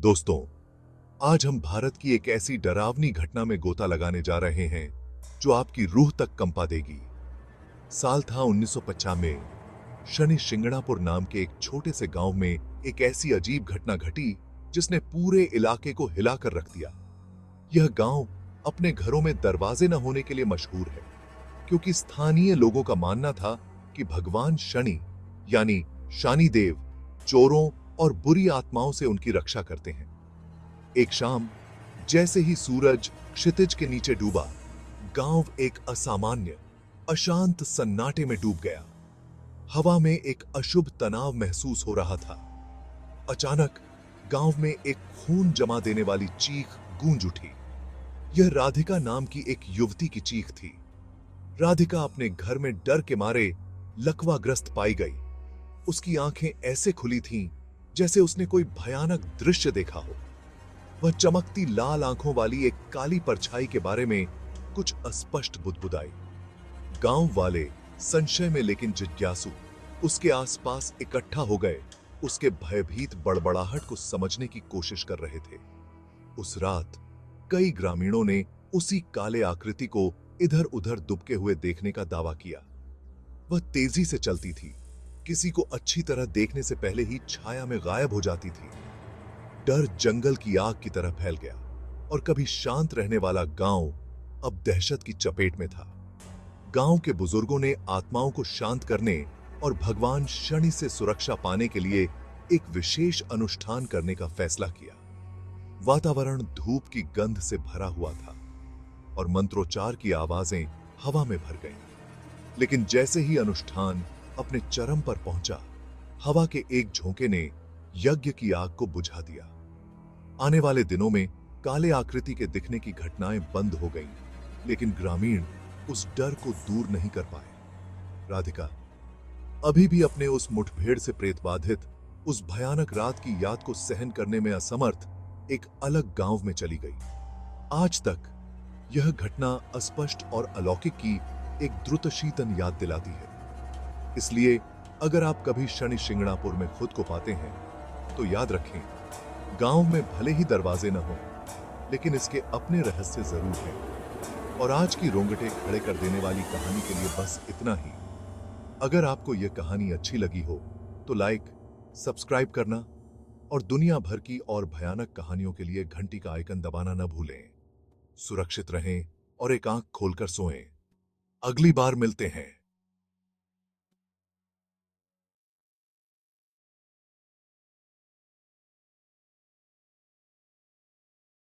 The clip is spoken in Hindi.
दोस्तों, आज हम भारत की एक ऐसी डरावनी घटना में गोता लगाने जा रहे हैं जो आपकी रूह तक कंपा देगी। साल था 1950 में। शनि शिंगणापुर नाम के एक छोटे से गांव में एक ऐसी अजीब घटना घटी जिसने पूरे इलाके को हिलाकर रख दिया। यह गांव अपने घरों में दरवाजे न होने के लिए मशहूर है, क्योंकि स्थानीय लोगों का मानना था कि भगवान शनि यानी शनिदेव चोरों और बुरी आत्माओं से उनकी रक्षा करते हैं। एक शाम जैसे ही सूरज क्षितिज के नीचे डूबा, गांव एक असामान्य अशांत सन्नाटे में डूब गया। हवा में एक अशुभ तनाव महसूस हो रहा था। अचानक गांव में एक खून जमा देने वाली चीख गूंज उठी। यह राधिका नाम की एक युवती की चीख थी। राधिका अपने घर में डर के मारे लकवाग्रस्त पाई गई। उसकी आंखें ऐसे खुली थीं जैसे उसने कोई भयानक दृश्य देखा हो। वह चमकती लाल आंखों वाली एक काली परछाई के बारे में कुछ अस्पष्ट बुदबुदाई। गांव वाले संशय में लेकिन जिज्ञासु उसके आसपास इकट्ठा हो गए, उसके भयभीत बड़बड़ाहट को समझने की कोशिश कर रहे थे। उस रात कई ग्रामीणों ने उसी काले आकृति को इधर उधर दुबके हुए देखने का दावा किया। वह तेजी से चलती थी, किसी को अच्छी तरह देखने से पहले ही छाया में गायब हो जाती थी। डर जंगल की आग की तरह फैल गया और कभी शांत रहने वाला गांव अब दहशत की चपेट में था। गांव के बुजुर्गों ने आत्माओं को शांत करने और भगवान शनि से सुरक्षा पाने के लिए एक विशेष अनुष्ठान करने का फैसला किया। वातावरण धूप की गंध से भरा हुआ था और मंत्रोच्चार की आवाजें हवा में भर गईं। लेकिन जैसे ही अनुष्ठान अपने चरम पर पहुंचा, हवा के एक झोंके ने यज्ञ की आग को बुझा दिया। आने वाले दिनों में काले आकृति के दिखने की घटनाएं बंद हो गईं, लेकिन ग्रामीण उस डर को दूर नहीं कर पाए। राधिका अभी भी अपने उस मुठभेड़ से प्रेतबाधित उस भयानक रात की याद को सहन करने में असमर्थ एक अलग गांव में चली गई। आज तक यह घटना अस्पष्ट और अलौकिक की एक द्रुतशीतन याद दिलाती है। इसलिए अगर आप कभी शनि शिंगणापुर में खुद को पाते हैं तो याद रखें, गांव में भले ही दरवाजे न हो, लेकिन इसके अपने रहस्य जरूर हैं। और आज की रोंगटे खड़े कर देने वाली कहानी के लिए बस इतना ही। अगर आपको यह कहानी अच्छी लगी हो तो लाइक, सब्सक्राइब करना और दुनिया भर की और भयानक कहानियों के लिए घंटी का आइकन दबाना न भूलें। सुरक्षित रहें और एक आंख खोलकर सोएं। अगली बार मिलते हैं।